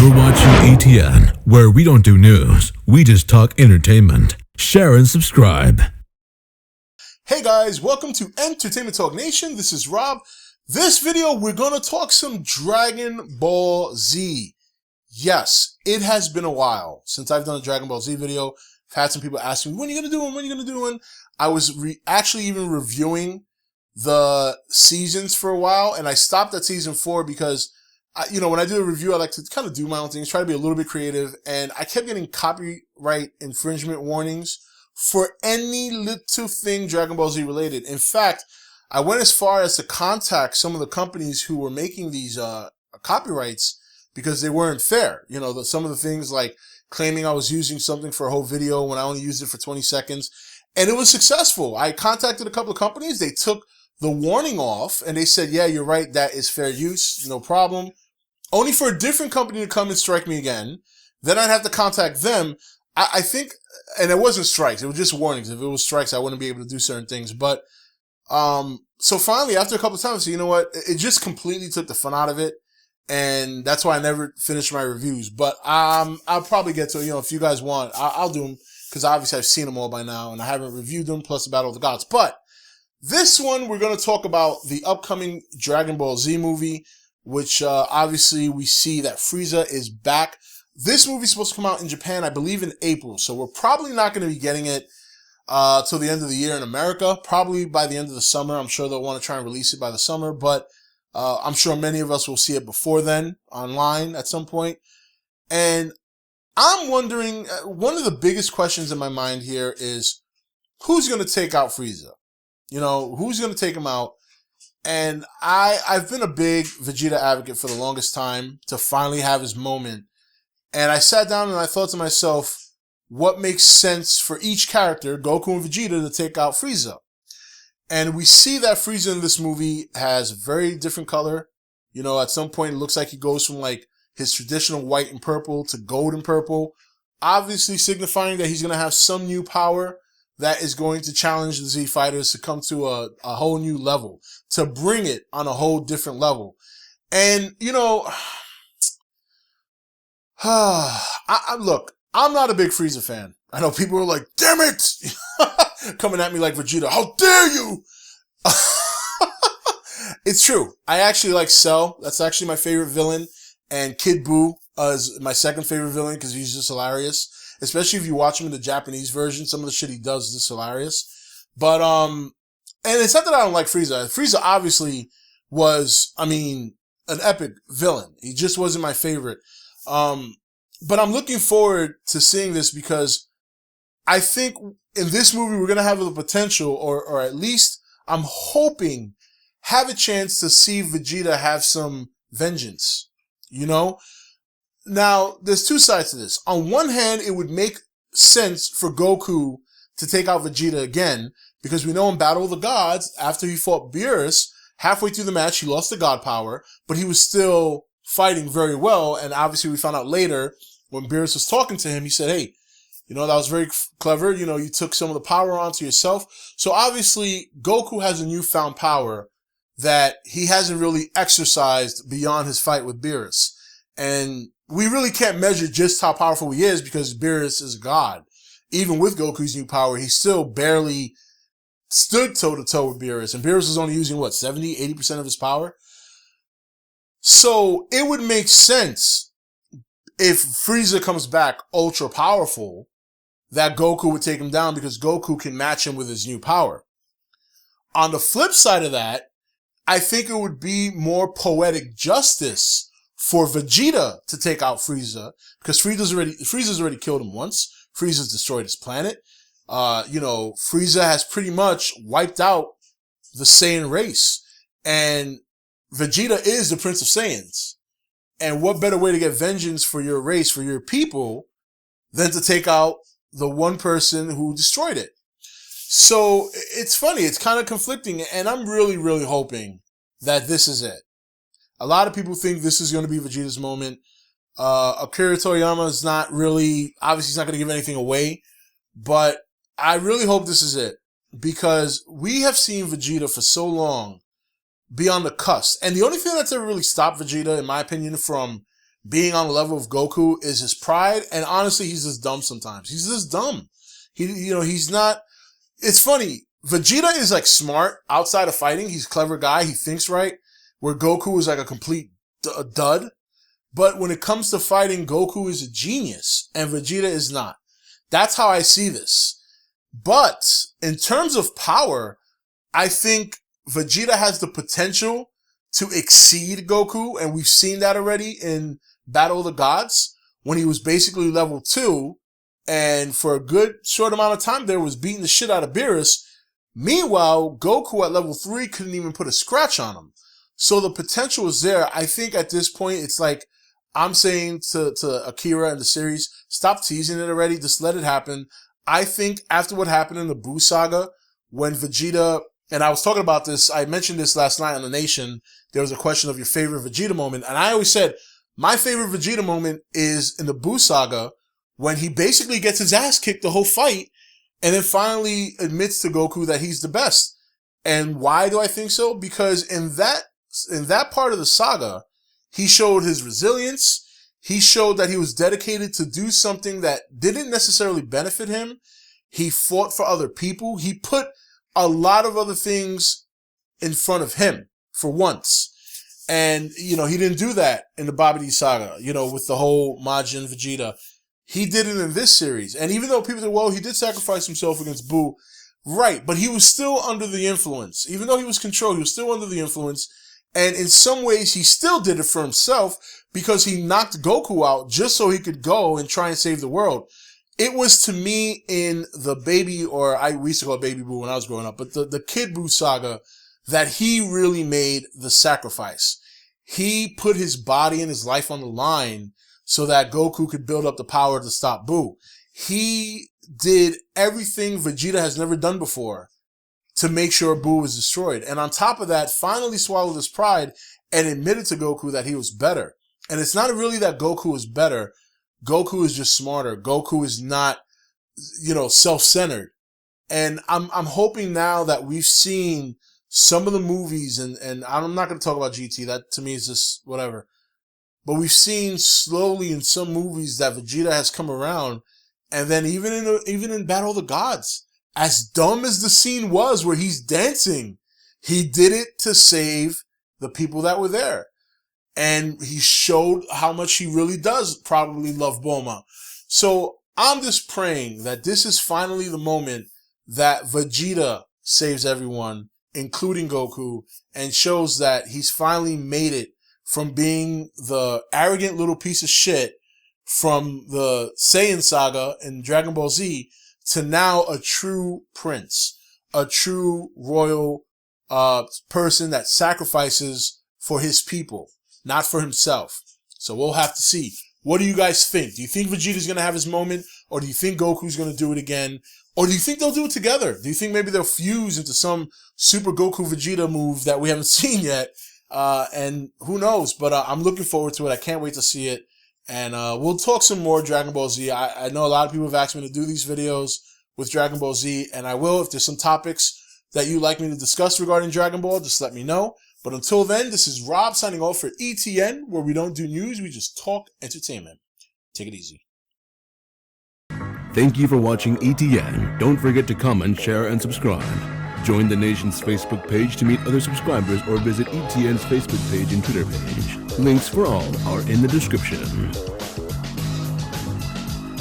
You're watching E.T.N, where we don't do news, we just talk entertainment. Share and subscribe. Hey guys, welcome to Entertainment Talk Nation. This is Rob. This video, we're going to talk some Dragon Ball Z. Yes, it has been a while since I've done a Dragon Ball Z video. I've had some people asking me, when are you going to do one? When are you going to do one? I was actually even reviewing the seasons for a while, and I stopped at season 4 because when I do a review, I like to kind of do my own things, try to be a little bit creative, and I kept getting copyright infringement warnings for any little thing Dragon Ball Z related. In fact, I went as far as to contact some of the companies who were making these copyrights because they weren't fair. Some of the things like claiming I was using something for a whole video when I only used it for 20 seconds. And it was successful. I contacted a couple of companies. They took the warning off and they said, yeah, you're right. That is fair use. No problem. Only for a different company to come and strike me again. Then I'd have to contact them. I think, and it wasn't strikes. It was just warnings. If it was strikes, I wouldn't be able to do certain things. But, so finally, after a couple of times, I said, you know what? It just completely took the fun out of it. And that's why I never finished my reviews. But, I'll probably get to, if you guys want, I'll do them. Because obviously I've seen them all by now and I haven't reviewed them, plus the Battle of the Gods. But this one, we're going to talk about the upcoming Dragon Ball Z movie, which obviously we see that Frieza is back. This movie's supposed to come out in Japan, I believe, in April. So we're probably not going to be getting it till the end of the year in America. Probably by the end of the summer. I'm sure they'll want to try and release it by the summer. But I'm sure many of us will see it before then online at some point. And I'm wondering, one of the biggest questions in my mind here is, who's going to take out Frieza? Who's going to take him out? And I've been a big Vegeta advocate for the longest time to finally have his moment. And I sat down and I thought to myself, what makes sense for each character, Goku and Vegeta, to take out Frieza? And we see that Frieza in this movie has very different color. At some point it looks like he goes from like his traditional white and purple to gold and purple, obviously signifying that he's going to have some new power that is going to challenge the Z Fighters to come to a whole new level, to bring it on a whole different level. And, look, I'm not a big Frieza fan. I know people are like, damn it, coming at me like Vegeta, how dare you? It's true. I actually like Cell. That's actually my favorite villain. And Kid Buu is my second favorite villain because he's just hilarious. Especially if you watch him in the Japanese version. Some of the shit he does is just hilarious. But, and it's not that I don't like Frieza. Frieza obviously was, an epic villain. He just wasn't my favorite. But I'm looking forward to seeing this because I think in this movie we're going to have the potential, or at least I'm hoping, have a chance to see Vegeta have some vengeance. Now, there's two sides to this. On one hand, it would make sense for Goku to take out Vegeta again, because we know in Battle of the Gods, after he fought Beerus, halfway through the match, he lost the God power, but he was still fighting very well, and obviously we found out later, when Beerus was talking to him, he said, hey, that was very clever, you took some of the power onto yourself. So obviously, Goku has a newfound power that he hasn't really exercised beyond his fight with Beerus. And we really can't measure just how powerful he is because Beerus is God. Even with Goku's new power, he still barely stood toe-to-toe with Beerus. And Beerus was only using, 70, 80% of his power? So it would make sense if Frieza comes back ultra powerful that Goku would take him down because Goku can match him with his new power. On the flip side of that, I think it would be more poetic justice for Vegeta to take out Frieza, because Frieza's already killed him once. Frieza's destroyed his planet. Frieza has pretty much wiped out the Saiyan race. And Vegeta is the Prince of Saiyans. And what better way to get vengeance for your race, for your people, than to take out the one person who destroyed it? So it's funny. It's kind of conflicting. And I'm really, really hoping that this is it. A lot of people think this is going to be Vegeta's moment. Akira Toriyama is not really, obviously he's not going to give anything away, but I really hope this is it, because we have seen Vegeta for so long be on the cusp. And the only thing that's ever really stopped Vegeta, in my opinion, from being on the level of Goku is his pride. And honestly, he's just dumb sometimes. He's just dumb. He's not, it's funny. Vegeta is like smart outside of fighting. He's a clever guy. He thinks right, where Goku is like a complete dud. But when it comes to fighting, Goku is a genius and Vegeta is not. That's how I see this. But in terms of power, I think Vegeta has the potential to exceed Goku, and we've seen that already in Battle of the Gods when he was basically level 2, and for a good short amount of time there was beating the shit out of Beerus. Meanwhile, Goku at level 3 couldn't even put a scratch on him. So the potential is there. I think at this point it's like I'm saying to Akira and the series, stop teasing it already. Just let it happen. I think after what happened in the Buu saga, when Vegeta, and I was talking about this, I mentioned this last night on The Nation, there was a question of your favorite Vegeta moment, and I always said, my favorite Vegeta moment is in the Buu saga, when he basically gets his ass kicked the whole fight, and then finally admits to Goku that he's the best. And why do I think so? Because in that part of the saga, he showed his resilience. He showed that he was dedicated to do something that didn't necessarily benefit him. He fought for other people. He put a lot of other things in front of him for once. And, he didn't do that in the Babidi saga, with the whole Majin Vegeta. He did it in this series. And even though people say, well, he did sacrifice himself against Buu, right, but he was still under the influence. Even though he was controlled, he was still under the influence. And in some ways, he still did it for himself because he knocked Goku out just so he could go and try and save the world. It was, to me, in the baby, or we used to call it Baby Buu when I was growing up, but the Kid Buu saga, that he really made the sacrifice. He put his body and his life on the line so that Goku could build up the power to stop Buu. He did everything Vegeta has never done before to make sure Buu was destroyed. And on top of that, finally swallowed his pride and admitted to Goku that he was better. And it's not really that Goku is better. Goku is just smarter. Goku is not, self-centered. And I'm hoping now that we've seen some of the movies, and I'm not going to talk about GT. That to me is just whatever. But we've seen slowly in some movies that Vegeta has come around. And then even in Battle of the Gods, as dumb as the scene was where he's dancing, he did it to save the people that were there. And he showed how much he really does probably love Bulma. So I'm just praying that this is finally the moment that Vegeta saves everyone, including Goku, and shows that he's finally made it from being the arrogant little piece of shit from the Saiyan saga in Dragon Ball Z to now a true prince, a true royal person that sacrifices for his people, not for himself. So we'll have to see. What do you guys think? Do you think Vegeta's going to have his moment, or do you think Goku's going to do it again? Or do you think they'll do it together? Do you think maybe they'll fuse into some Super Goku Vegeta move that we haven't seen yet? And who knows? But I'm looking forward to it. I can't wait to see it. And we'll talk some more Dragon Ball Z. I know a lot of people have asked me to do these videos with Dragon Ball Z, and I will. If there's some topics that you'd like me to discuss regarding Dragon Ball, just let me know. But until then, this is Rob signing off for E.T.N, where we don't do news, we just talk entertainment. Take it easy. Thank you for watching E.T.N. Don't forget to comment, share, and subscribe. Join the Nation's Facebook page to meet other subscribers or visit E.T.N's Facebook page and Twitter page. Links for all are in the description.